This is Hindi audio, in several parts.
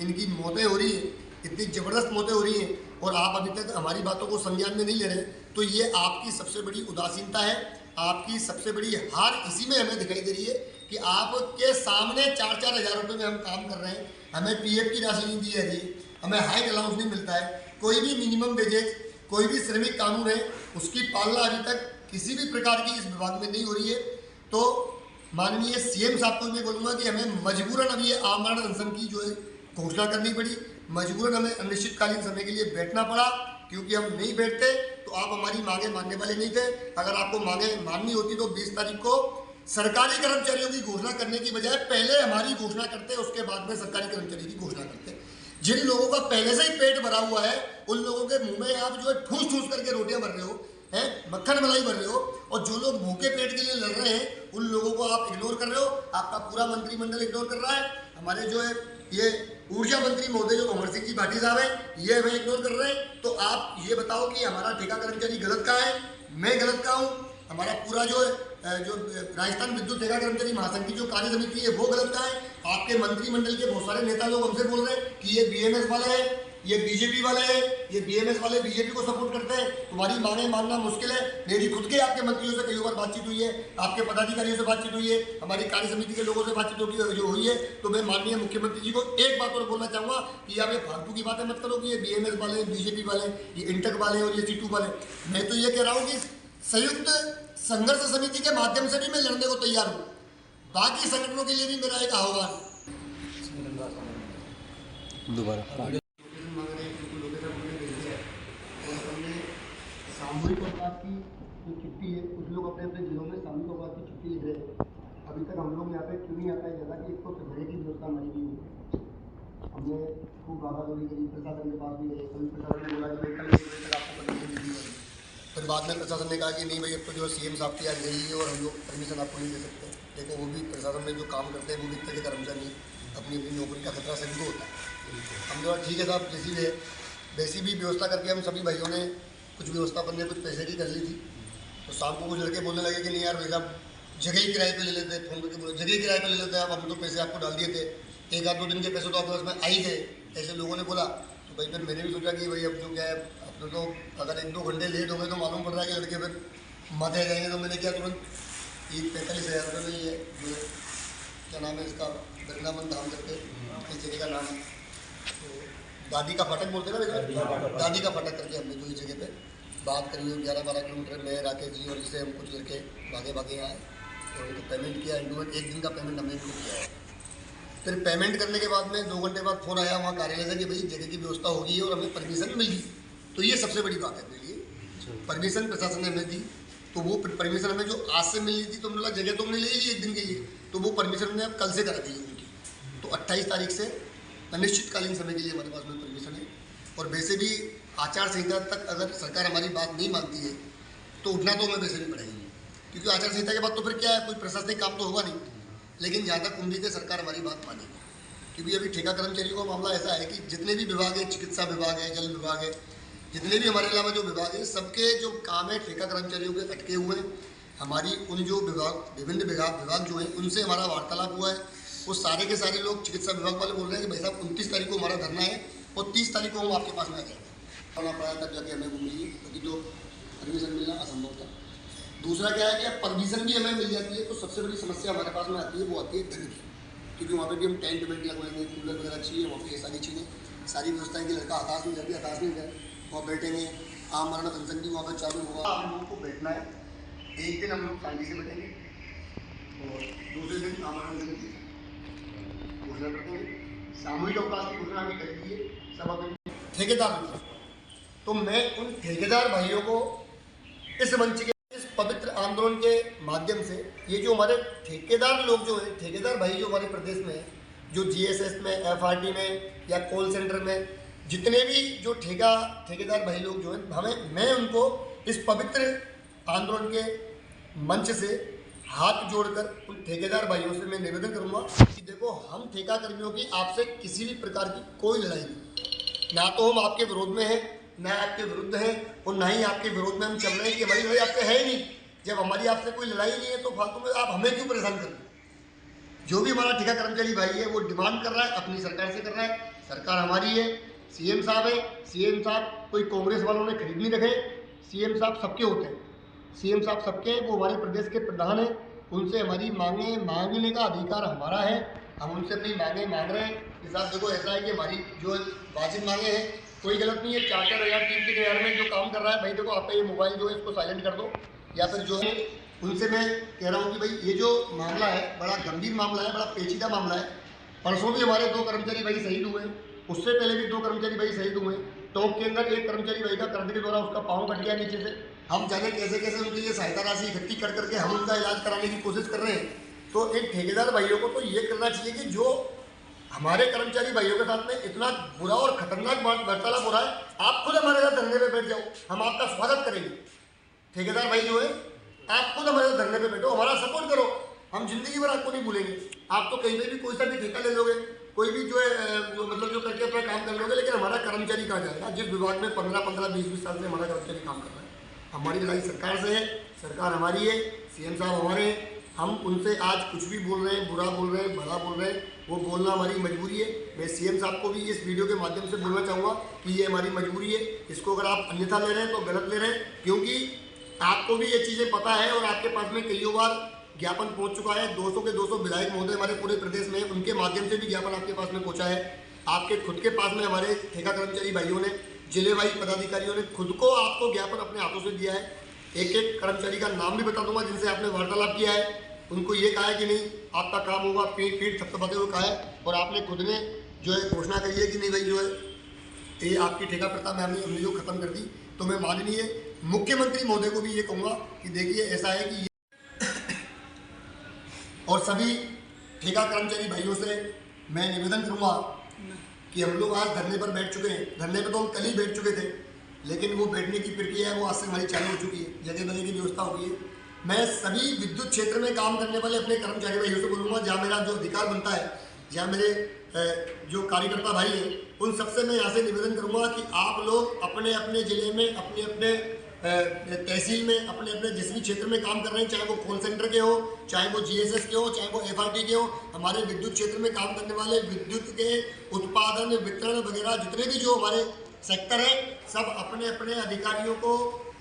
इनकी मौतें हो रही हैं, इतनी ज़बरदस्त मौतें हो रही हैं और आप अभी तक हमारी बातों को संज्ञान में नहीं ले रहे, तो ये आपकी सबसे बड़ी उदासीनता है। आपकी सबसे बड़ी हार इसी में हमें दिखाई दे रही है कि आपके सामने 4-4 हज़ार रुपये में हम काम कर रहे हैं, हमें पीएफ की राशि नहीं दी जा रही है, हमें हाइक अलाउंस नहीं मिलता है, कोई भी मिनिमम वेजेज, कोई भी श्रमिक कानून है उसकी पालना अभी तक किसी भी प्रकार की इस विभाग में नहीं हो रही है। तो माननीय सीएम साहब को मैं बोलूँगा कि हमें मजबूरन अभी ये आमरण अनशन की जो है घोषणा करनी पड़ी, मजबूरन हमें अनिश्चितकालीन समय के लिए बैठना पड़ा, क्योंकि हम नहीं बैठते तो आप हमारी मांगे मानने वाले नहीं थे। अगर आपको मांगे माननी होती तो 20 तारीख को सरकारी कर्मचारियों की घोषणा करने की बजाय पहले हमारी घोषणा करते, उसके बाद में सरकारी कर्मचारी की घोषणा करते। जिन लोगों का पहले से ही पेट भरा हुआ है उन लोगों के मुंह में आप जो है ठूस ठूस करके रोटियां भर रहे हो, हैं मक्खन मलाई भर रहे हो, और जो लोग भूखे पेट के लिए लड़ रहे हैं उन लोगों को आप इग्नोर कर रहे हो। आपका पूरा मंत्रिमंडल इग्नोर कर रहा है। हमारे जो है ये ऊर्जा मंत्री महोदय जो अमर सिंह जी भाटी साहब है ये हमें इग्नोर कर रहे हैं। तो आप ये बताओ कि हमारा ठेका कर्मचारी गलत कहाँ है, मैं गलत कहाँ हूँ, हमारा पूरा जो राजस्थान विद्युत ठेका कर्मचारी महासंघ की जो कार्य समिति है वो गलत कहाँ है। आपके मंत्रिमंडल के बहुत सारे नेता लोग हमसे बोल रहे हैं कि ये बीएमएस वाले हैं, ये बीजेपी वाले हैं, ये बीएमएस वाले बीजेपी को सपोर्ट करते हैं, तुम्हारी मांगे मानना मुश्किल है। मेरी खुद के आपके मंत्रियों से कई बार बातचीत हुई है, आपके पदाधिकारियों से बातचीत हुई है, हमारी कार्य समिति के लोगों से बातचीत जो हुई है। तो मैं माननीय मुख्यमंत्री जी को एक बात और बोलना चाहूँगा कि आप ये फालतू की बातें मत करो कि ये बीएमएस वाले, बीजेपी वाले, ये इंटक वाले और ये सीटू वाले। मैं तो ये कह रहा हूँ कि संयुक्त संघर्ष समिति के माध्यम से भी मैं लड़ने को तैयार हूँ। बाकी संगठनों के लिए भी मेरा एक आह्वान दोबारा सामूहिक अवकाश की जो छुट्टी है, कुछ लोग अपने अपने जिलों में सामूहिक अवकाश की छुट्टी लिख रहे हैं। अभी तक हम लोग यहाँ पे क्यों नहीं आता है जगह कि एक तो रहने की व्यवस्था हमारी नहीं हुई। हमने खूब भागादौड़ी करी, प्रशासन के पास भी गए, कभी प्रशासन ने बोला कि भाई कल 1 बजे तक आपको परमिशन नहीं दी। फिर बाद में प्रशासन ने कहा कि नहीं भाई अब तो जो सीएम साहब की आज गई है और हम लोग परमिशन आपको नहीं दे सकते। देखो वो भी प्रशासन में जो काम करते हैं वो भी तरह के कर्मचारी अपनी अपनी नौकरी का खतरा सभी को होता है। हम जो ठीक है साहब जैसी है वैसी भी व्यवस्था करके हम सभी भाइयों ने कुछ व्यवस्था बनने कुछ पैसे की कर ली थी। तो शाम को कुछ लड़के बोलने लगे कि नहीं यार भाई साहब जगह ही किराए पे ले लेते, फोन करके बोले जगह किराए पे ले लेते हैं आप, हम तो पैसे आपको डाल दिए थे, 1-2 दिन के पैसे तो आपके पास में आ ही गए, ऐसे लोगों ने बोला। तो भाई फिर मैंने भी सोचा कि भाई अब जो क्या है अब तो अगर 1-2 घंटे लेट हो गए तो मालूम पड़ रहा है कि लड़के फिर माथे जाएंगे। तो मैंने क्या तुरंत 45,000 रुपये में ये जो क्या नाम है इसका वृंदावन धाम करके इस जगह का नाम है, तो दादी का फाटक बोलते हैं ना, दादी का फाटक करके हमने जो इस जगह पे बात करी हुई 11-12 किलोमीटर में राकेश जी और जिससे हम कुछ लड़के भागे आए और उनको पेमेंट किया। इंडोमेंट 1 दिन का पेमेंट हमने इनको किया है। फिर पेमेंट करने के बाद में 2 घंटे बाद फ़ोन आया वहाँ कार्यालय से कि भाई जगह की व्यवस्था होगी और हमें परमिशन मिल गई। तो ये सबसे बड़ी बात है मेरे लिए, परमिशन प्रशासन ने हमें दी। तो वो परमिशन हमें जो आज से मिल रही थी तो हमने बोला जगह तो हमने ले ली 1 दिन के लिए, तो वो परमिशन हमने अब कल से करा दी उनकी। तो 28 तारीख से अनिश्चितकालीन समय के लिए हमारे पास में परमिशन है। और वैसे भी आचार संहिता तक अगर सरकार हमारी बात नहीं मानती है तो उठना तो हमें वैसे भी पड़ेगी, क्योंकि आचार संहिता के बाद तो फिर क्या है, कोई प्रशासनिक काम तो होगा नहीं। लेकिन जहाँ तक उम्मीद है सरकार हमारी बात मानेगी, क्योंकि अभी ठेका कर्मचारियों का मामला ऐसा है कि जितने भी विभाग है, चिकित्सा विभाग है, जल विभाग है, जितने भी हमारे अलावा जो विभाग है सबके जो काम है ठेका कर्मचारियों के अटके हुए हैं। हमारी उन जो विभाग विभिन्न विभाग जो है उनसे हमारा वार्तालाप हुआ है, वो सारे के सारे लोग चिकित्सा विभाग वाले बोल रहे हैं कि भाई साहब 29 तारीख को हमारा धरना है और 30 तारीख को हम आपके पास में आ जाएंगे। पढ़ा तब जाके हमें वो मिली, क्योंकि तो परमिशन मिलना असंभव था। दूसरा क्या है कि अब परमिशन भी हमें मिल जाती है तो सबसे बड़ी समस्या हमारे पास में आती है, वो आती है धन की, क्योंकि वहाँ पे भी हम टेंट वेंट लगवाएंगे, कूलर वगैरह चाहिए, वहाँ पे सारी चीज़ें सारी व्यवस्थाएँ की लड़का हताश में जाती, हताश नहीं जाए, वहाँ बैठेंगे। आमरण अनशन भी वहाँ पर चालू होगा, हम लोगों को बैठना है। एक दिन हम लोग शांति से बैठेंगे और दूसरे दिन आमरण अनशन की घोषणा करेंगे। सामूहिक अवकाश की घोषणा भी कर दी है सब अपने ठेकेदार। तो मैं उन ठेकेदार भाइयों को इस मंच के इस पवित्र आंदोलन के माध्यम से, ये जो हमारे ठेकेदार लोग जो हैं, ठेकेदार भाई जो हमारे प्रदेश में हैं, जो जीएसएस में, एफआरटी में या कॉल सेंटर में जितने भी जो ठेकेदार भाई लोग जो हैं, मैं उनको इस पवित्र आंदोलन के मंच से हाथ जोड़कर उन ठेकेदार भाइयों से मैं निवेदन करूंगा कि देखो हम ठेका कर्मियों की आपसे किसी भी प्रकार की कोई लड़ाई नहीं, ना तो हम आपके विरोध में हैं, ना आपके विरुद्ध हैं, और ना ही आपके विरोध में हम चल रहे हैं कि हमारी लड़ाई आपसे है ही नहीं। जब हमारी आपसे कोई लड़ाई नहीं है तो फालतू में आप हमें क्यों परेशान कर रहे हैं? जो भी हमारा ठेका कर्मचारी भाई है वो डिमांड कर रहा है, अपनी सरकार से कर रहा है। सरकार हमारी है, सीएम साहब है। सीएम साहब कोई कांग्रेस वालों ने खरीद नहीं रखे, सीएम साहब सबके होते हैं, सीएम साहब सबके, वो हमारे प्रदेश के प्रधान हैं। उनसे हमारी मांगे मांगने का अधिकार हमारा है, हम उनसे अपनी मांगे मांग रहे हैं। कि साहब देखो ऐसा है कि हमारी जो वाजिब मांगे हैं, कोई गलत नहीं है। 4-4 हज़ार 3-3 हज़ार में जो काम कर रहा है भाई, देखो आपका ये मोबाइल जो है इसको साइलेंट कर दो, या फिर जो है उनसे मैं कह रहा हूँ कि भाई ये जो मामला है बड़ा गंभीर मामला है, बड़ा पेचीदा मामला है। परसों भी हमारे 2 कर्मचारी भाई शहीद हुए, उससे पहले भी 2 कर्मचारी भाई शहीद हुए। टोंक के अंदर एक कर्मचारी भाई का कर्द के द्वारा उसका पाँव कट गया नीचे से। हम जाने कैसे कैसे उनके लिए सहायता राशि इकट्ठी कर करके हम उनका इलाज कराने की कोशिश कर रहे हैं। तो एक ठेकेदार भाइयों को तो ये करना चाहिए कि जो हमारे कर्मचारी भाइयों के साथ में इतना बुरा और खतरनाक वार्तालाप हो रहा है, आप खुद हमारे साथ धरने पे बैठ जाओ, हम आपका स्वागत करेंगे। ठेकेदार भाई जो है, आप खुद हमारे साथ धरने पे बैठो, हमारा सपोर्ट करो, हम जिंदगी भर आपको नहीं भूलेंगे। आप तो कहीं पे भी कोई सा भी ठेका ले लोगे, कोई भी जो है मतलब जो करके अपना काम कर लोगे, लेकिन हमारा कर्मचारी कहाँ जाएगा? जिस विभाग में 15-15, 20-20 साल से हमारा कर्मचारी काम कर रहा है। हमारी लड़ाई सरकार से है, सरकार हमारी है, सीएम साहब हमारे हैं। हम उनसे आज कुछ भी बोल रहे हैं, बुरा बोल रहे हैं, भला बोल रहे हैं, वो बोलना हमारी मजबूरी है। मैं सीएम साहब को भी इस वीडियो के माध्यम से बोलना चाहूँगा कि ये हमारी मजबूरी है। इसको अगर आप अन्यथा ले रहे हैं तो गलत ले रहे हैं, क्योंकि आपको भी ये चीज़ें पता है और आपके पास में कई बार ज्ञापन पहुंच चुका है। 200 के 200 विधायक महोदय हमारे पूरे प्रदेश में, उनके माध्यम से भी ज्ञापन आपके पास में पहुंचा है। आपके खुद के पास में हमारे ठेका कर्मचारी भाइयों ने, जिलेवाई पदाधिकारियों ने खुद को आपको ज्ञापन अपने हाथों से दिया है। एक एक कर्मचारी का नाम भी बता दूंगा जिनसे आपने वार्तालाप किया है। उनको ये कहा है कि नहीं आपका काम होगा, पीठ पीठ थपथपाते हुए कहा है, और आपने खुद ने जो है घोषणा करी है कि नहीं भाई जो है ये आपकी ठेका प्रथा में हमने जो खत्म कर दी। तो मैं माननीय मुख्यमंत्री महोदय को भी ये कहूँगा कि देखिए ऐसा है कि और सभी ठेका कर्मचारी भाइयों से मैं निवेदन करूँगा कि हम लोग आज धरने पर बैठ चुके हैं। धरने पर तो हम कल ही बैठ चुके थे, लेकिन वो बैठने की प्रक्रिया है वो आज से हमारी चालू हो चुकी है, जगह जगह की व्यवस्था हो गई है। मैं सभी विद्युत क्षेत्र में काम करने वाले अपने कर्मचारी भाइयों से बोलूँगा, जहाँ मेरा जो अधिकार बनता है, जहाँ मेरे जो कार्यकर्ता भाई हैं, उन सबसे मैं यहाँ से निवेदन करूँगा कि आप लोग अपने अपने ज़िले में, अपने अपने तहसील में, अपने अपने जिस भी क्षेत्र में काम कर रहे हैं, चाहे वो कॉल सेंटर के हो, चाहे वो जीएसएस के हो, चाहे वो एफआरटी के हो, हमारे विद्युत क्षेत्र में काम करने वाले विद्युत के उत्पादन, वितरण वगैरह जितने भी जो हमारे सेक्टर है, सब अपने अपने अधिकारियों को,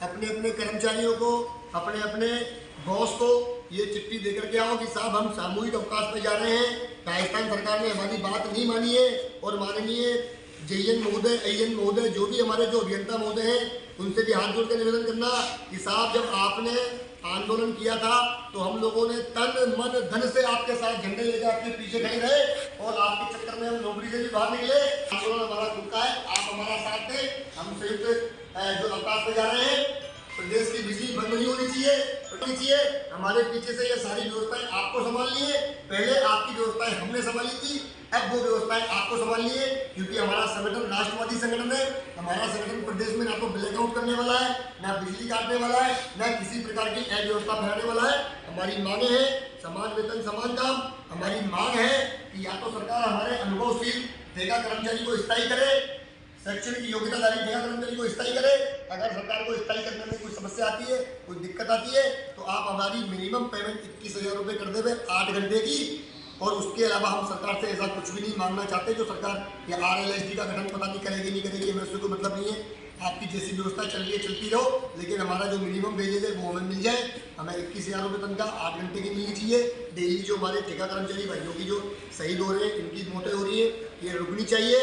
अपने अपने कर्मचारियों को, अपने अपने बॉस को ये चिट्ठी दे करके आओ कि साहब हम सामूहिक अवकाश में जा रहे हैं। राजस्थान सरकार ने हमारी बात नहीं मानी है, और माननीय जेईएन महोदय, आईएन महोदय, जो भी हमारे जो अभियंता महोदय हैं, उनसे भी हाथ जोड़कर निवेदन करना कि साहब जब आपने आंदोलन किया था तो हम लोगों ने तन मन धन से आपके साथ झंडे लेकर आपके पीछे खड़े रहे, और आपके चक्कर में हम नौकरी से भी बाहर निकले। आंदोलन हमारा खुद का है, आप हमारा साथ दें। हम संयुक्त जो अवकाश में जा रहे हैं, प्रदेश की बिजली बंद नहीं होनी चाहिए। हमारे पीछे से ये सारी व्यवस्थाएं आपको संभालनी है। पहले आपकी व्यवस्थाएं हमने संभाली थी, अब वो व्यवस्थाएं आपको संभालनी है, क्योंकि हमारा संगठन राष्ट्रवादी संगठन है। हमारा संगठन प्रदेश में ना तो ब्लैकआउट करने वाला है, ना बिजली काटने वाला है, ना किसी प्रकार की अव्यवस्था फैलाने वाला है। हमारी मांगे हैं समान वेतन समान काम। हमारी मांग है कि या तो सरकार हमारे अनुभवशील ठेका कर्मचारी को स्थायी करे, शैक्षणिक योग्यताधारी ठेका कर्मचारी को स्थायी करे। अगर सरकार को स्थायी करने में कोई समस्या आती है, कोई दिक्कत आती है, तो आप हमारी मिनिमम पेमेंट 21,000 रुपये कर देवे 8 घंटे की। और उसके अलावा हम सरकार से ऐसा कुछ भी नहीं मांगना चाहते जो सरकार या RLSD का गठन पता नहीं करेगी नहीं करेगी, हमें उससे कोई मतलब नहीं है। आपकी जैसी व्यवस्था चल रही है चलती रहो, लेकिन हमारा जो मिनिमम वेजेज है वो हमें मिल जाए। हमें 21,000 रुपये तनख्वाह 8 घंटे की मिलनी चाहिए। डेली जो हमारे ठेका कर्मचारी भाइयों की जो शहीद हो रहे हैं, इनकी मौतें हो रही हैं, ये रुकनी चाहिए।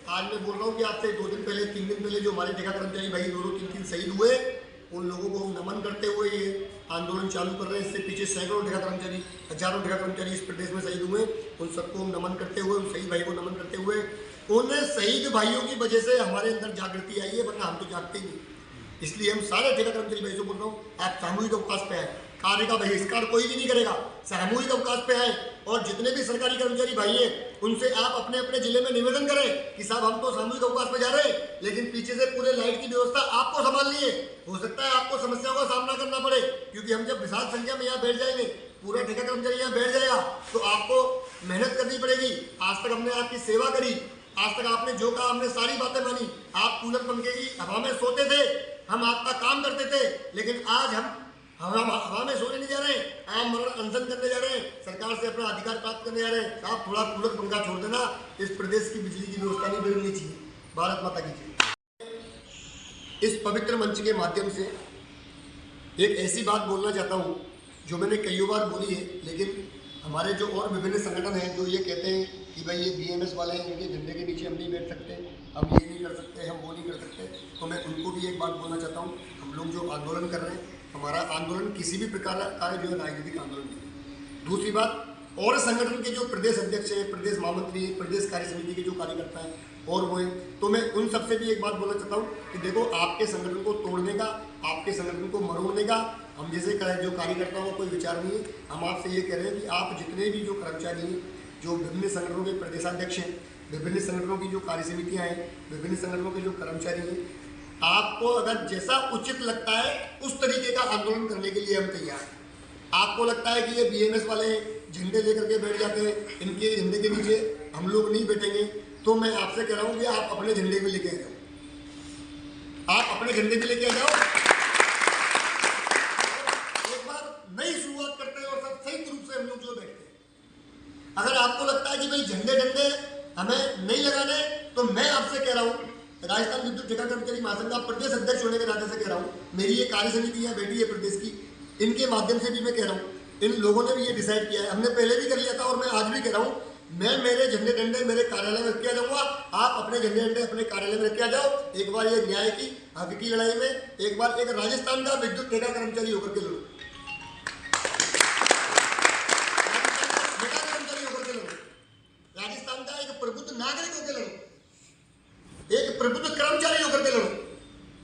आज मैं बोल रहा हूँ कि आपसे 2 दिन पहले, 3 दिन पहले जो हमारे ठेका कर्मचारी भाई 2-3 शहीद हुए, उन लोगों को हम नमन करते हुए ये आंदोलन चालू कर रहे हैं। इससे पीछे सैकड़ों ठेका कर्मचारी, हजारों ठेका कर्मचारी इस प्रदेश में शहीद हुए। उन सबको हम नमन करते हुए, उन शहीद भाई को नमन करते हुए, उन शहीद भाइयों की वजह से हमारे अंदर जागृति आई है, वरना हम तो जागते ही नहीं। इसलिए हम सारे ठेका कर्मचारी भाई से बोल रहा हूँ, आप सामूहिक अवकाश पे आए। कार्य का बहिष्कार कोई भी नहीं करेगा, सामूहिक अवकाश पे आए। और जितने भी सरकारी कर्मचारी भाई हैं, उनसे आप अपने अपने जिले में निवेदन करें कि साहब हम तो सामूहिक अवकाश पे जा रहे हैं, लेकिन पीछे से पूरे लाइट की व्यवस्था आपको संभालनी है। हो सकता है आपको समस्याओं का सामना करना पड़े, क्योंकि हम जब विशाल संख्या में यहाँ बैठ जाएंगे, पूरा ठेका कर्मचारी यहाँ बैठ जाएगा, तो आपको मेहनत करनी पड़ेगी। आज तक हमने आपकी सेवा करी, आज तक आपने जो कहा हमने सारी बातें मानी। आप कूलर पंखे की हवा में सोते थे, हम आपका काम करते थे, लेकिन आज हम हम हवा में सोने नहीं जा रहे हैं, हम मरण अनशन करने जा रहे हैं, सरकार से अपना अधिकार प्राप्त करने जा रहे हैं। आप थोड़ा कूलर पंखा छोड़ देना, इस प्रदेश की बिजली की व्यवस्था नहीं बिगड़नी चाहिए। भारत माता की जय। इस पवित्र मंच के माध्यम से एक ऐसी बात बोलना चाहता हूँ जो मैंने कई बार बोली है, लेकिन हमारे जो और विभिन्न संगठन हैं जो ये कहते हैं कि भाई ये बीएमएस वाले हैं, इनके झंडे के नीचे हम नहीं बैठ सकते, हम ये नहीं कर सकते, हम वो नहीं कर सकते, तो मैं उनको भी एक बात बोलना चाहता हूँ। हम लोग जो आंदोलन कर रहे हैं, हमारा आंदोलन किसी भी प्रकार का जो है राजनीतिक आंदोलन नहीं है। दूसरी बात, और संगठन के जो प्रदेश अध्यक्ष हैं, प्रदेश महामंत्री, प्रदेश कार्य समिति के जो कार्यकर्ता हैं और वो हैं, तो मैं उन सबसे भी एक बात बोलना चाहता हूँ कि देखो, आपके संगठन को तोड़ने का, आपके संगठन को मरोड़ने का हम जैसे करें जो कार्यकर्ताओं का कोई विचार नहीं है। हम आपसे ये कह रहे हैं कि आप जितने भी जो कर्मचारी हैं, जो विभिन्न संगठनों के प्रदेशाध्यक्ष हैं, विभिन्न संगठनों की जो कार्य समितियाँ हैं, विभिन्न संगठनों के जो कर्मचारी हैं, आपको अगर जैसा उचित लगता है उस तरीके का आंदोलन करने के लिए हम तैयार हैं। आपको लगता है कि ये बीएमएस वाले झंडे लेकर के बैठ जाते हैं, इनके झंडे के नीचे हम लोग नहीं बैठेंगे, तो मैं आपसे कह रहा हूँ कि आप अपने झंडे में लेके आ जाओ, आप अपने झंडे में लेके आ जाओ। एक बार नई शुरुआत करते हैं और सब सही रूप से हम लोग जो बैठते हैं। अगर आपको लगता है कि भाई झंडे झंडे हमें नहीं लगाने, तो मैं आपसे कह रहा हूँ, राजस्थान विद्युत ठेका कर्मचारी महासंघ का प्रदेश अध्यक्ष होने के नाते से कह रहा हूँ, मेरी ये कार्य समिति यहाँ बैठी है प्रदेश की, इनके माध्यम से भी मैं कह रहा हूँ, इन लोगों ने भी ये डिसाइड किया है, हमने पहले भी कर लिया था और मैं आज भी कह रहा हूँ, मैं मेरे झंडे डंडे मेरे कार्यालय में रख के आ जाऊंगा, आप अपने झंडे डंडे अपने कार्यालय में रख के आ जाओ। एक बार ये न्याय की हक की लड़ाई में एक बार एक राजस्थान का विद्युत ठेका कर्मचारी होकर के लड़ो, राजस्थान का एक प्रबुद्ध नागरिक होकर लड़ो, एक प्रबुद्ध कर्मचारी होकर के लड़ो।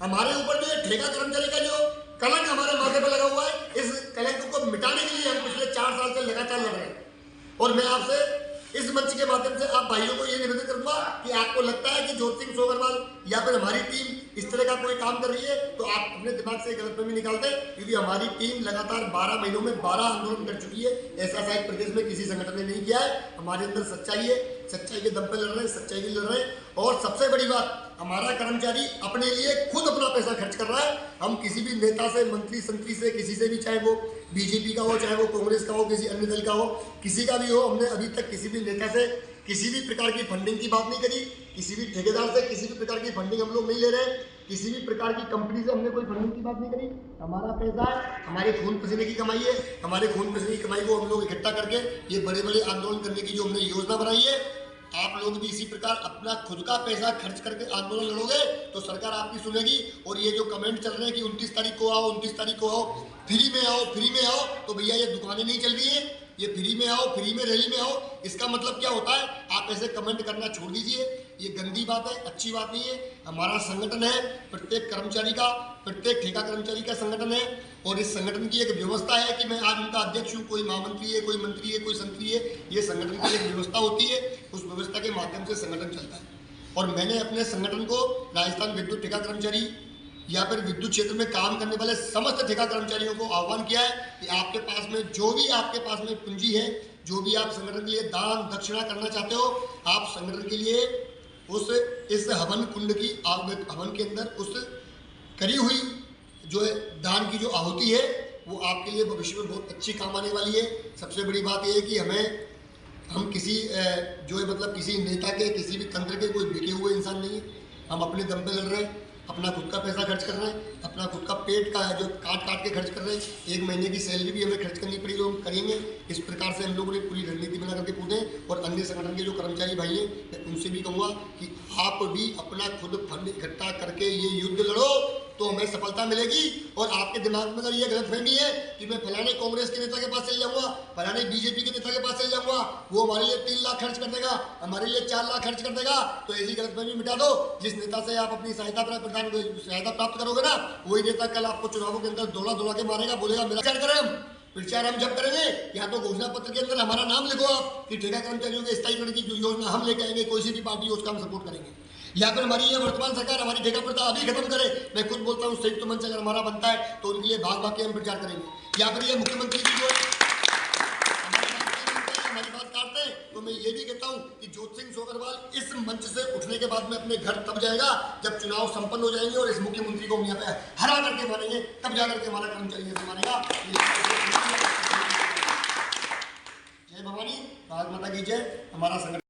हमारे ऊपर जो ठेका कर्मचारी का जो कलंक हमारे माथे पर लगा हुआ है, इस कलंक को मिटाने के लिए हम पिछले 4 साल से लगातार लड़ रहे हैं। और मैं आपसे इस मंच के माध्यम से आप भाइयों को ये निवेदन करूंगा कि आपको लगता है कि ज्योति सिंह सोगरवाल या फिर हमारी टीम इस तरह का कोई काम कर रही है, तो आप अपने दिमाग से गलतफहमी निकालते हैं, क्योंकि हमारी टीम लगातार 12 महीनों में 12 आंदोलन कर चुकी है। ऐसा शायद प्रदेश में किसी संगठन ने नहीं किया है। हमारे अंदर सच्चाई है, सच्चाई के दम पे लड़ रहे हैं, सच्चाई के लिए लड़ रहे हैं। और सबसे बड़ी बात, हमारा कर्मचारी अपने लिए खुद अपना पैसा खर्च कर रहा है। हम किसी भी नेता से, मंत्री संत्री से, किसी से भी, चाहे वो बीजेपी का हो, चाहे वो कांग्रेस का हो, किसी अन्य दल का हो, किसी का भी हो, हमने अभी तक किसी भी नेता से किसी भी प्रकार की फंडिंग की बात नहीं करी, किसी भी ठेकेदार से किसी भी प्रकार की फंडिंग हम लोग नहीं ले रहे, किसी भी प्रकार की कंपनी से हमने कोई फंडिंग की बात नहीं करी। हमारा पैसा है, हमारे खून पसीने की कमाई है, हमारे खून पसीने की कमाई को हम लोग इकट्ठा करके ये बड़े बड़े आंदोलन करने की जो हमने योजना बनाई है, आप लोग भी इसी प्रकार अपना खुद का पैसा खर्च करके आंदोलन लड़ोगे तो सरकार आपकी सुनेगी। और ये जो कमेंट चल रहे हैं कि 29 तारीख को आओ, 29 तारीख को आओ, फ्री में आओ, फ्री में आओ, तो भैया ये दुकानें नहीं चल रही है, ये फ्री में आओ, फ्री में रैली में आओ, इसका मतलब क्या होता है? आप ऐसे कमेंट करना छोड़ दीजिए, ये गंदी बात है, अच्छी बात नहीं है। हमारा संगठन है, प्रत्येक कर्मचारी का, प्रत्येक ठेका कर्मचारी का संगठन है, और इस संगठन की एक व्यवस्था है कि मैं आज उनका अध्यक्ष हूँ, कोई महामंत्री है, कोई मंत्री है, कोई संत्री है, ये संगठन की एक व्यवस्था होती है, उस व्यवस्था के माध्यम से संगठन चलता है। और मैंने अपने संगठन को राजस्थान विद्युत ठेका कर्मचारी या फिर विद्युत क्षेत्र में काम करने वाले समस्त ठेका कर्मचारियों को आह्वान किया है कि आपके पास में जो भी आपके पास में पूंजी है, जो भी आप संगठन के लिए दान दक्षिणा करना चाहते हो, आप संगठन के लिए इस हवन कुंड की हवन के अंदर उस करी हुई जो दान की जो आहुति है, वो आपके लिए भविष्य में बहुत अच्छी काम आने वाली है। सबसे बड़ी बात यह है कि हम किसी जो है मतलब किसी नेता के, किसी भी तंत्र के कोई बिके हुए इंसान नहीं है। हम अपने दम पे लड़ रहे हैं, अपना खुद का पैसा खर्च कर रहे हैं, अपना खुद का पेट का है जो काट के खर्च कर रहे हैं। 1 महीने की सैलरी भी हमें खर्च करनी पड़ी, जो हम करेंगे। इस प्रकार से हम लोगों ने पूरी रणनीति बना करके कूदे। और अन्य संगठन के जो कर्मचारी भाई हैं, मैं उनसे भी कहूँगा कि आप भी अपना खुद फंड इकट्ठा करके ये युद्ध लड़ो, तो हमें सफलता मिलेगी। और आपके दिमाग में अगर ये गलतफहमी है कि मैं फलाने कांग्रेस के नेता के पास चल जाऊंगा, फलाने बीजेपी के नेता के पास चल जाऊंगा, वो हमारे लिए 3 लाख खर्च कर देगा, हमारे लिए 4 लाख खर्च कर देगा, तो ऐसी गलतफहमी मिटा दो। जिस नेता से आप अपनी सहायता प्राप्त करोगे ना, वही नेता कल आपको चुनावों के अंदर दौड़ा के मारेगा, बोलेगा मेरा प्रचार करें। हम प्रचार हम जब करेंगे, या तो घोषणा पत्र के अंदर हमारा नाम लिखो आप कि ठेका कर्मचारियों के स्थायीकरण की जो योजना हम लेके आएंगे, कोई सी भी पार्टी उसका हम सपोर्ट करेंगे। या फिर हमारी ये वर्तमान सरकार हमारी ठेका प्रथा अभी खत्म करे। मैं खुद बोलता हूँ संयुक्त मंच अगर हमारा बनता है तो उनके लिए भाग के हम प्रचार करेंगे। या फिर ये मुख्यमंत्री की जो हमारी बात काटते हैं, तो मैं ये भी कहता हूँ कि जोत सिंह सोगरवाल इस मंच से उठने के बाद में अपने घर तब जाएगा जब चुनाव संपन्न हो जाएंगे और इस मुख्यमंत्री को हम यहाँ पे हरा करके मानेंगे, तब जाकर के हमारा कर्मचारी ऐसे मानेगा। जय भवानी, भारत माता की जय। हमारा संगठन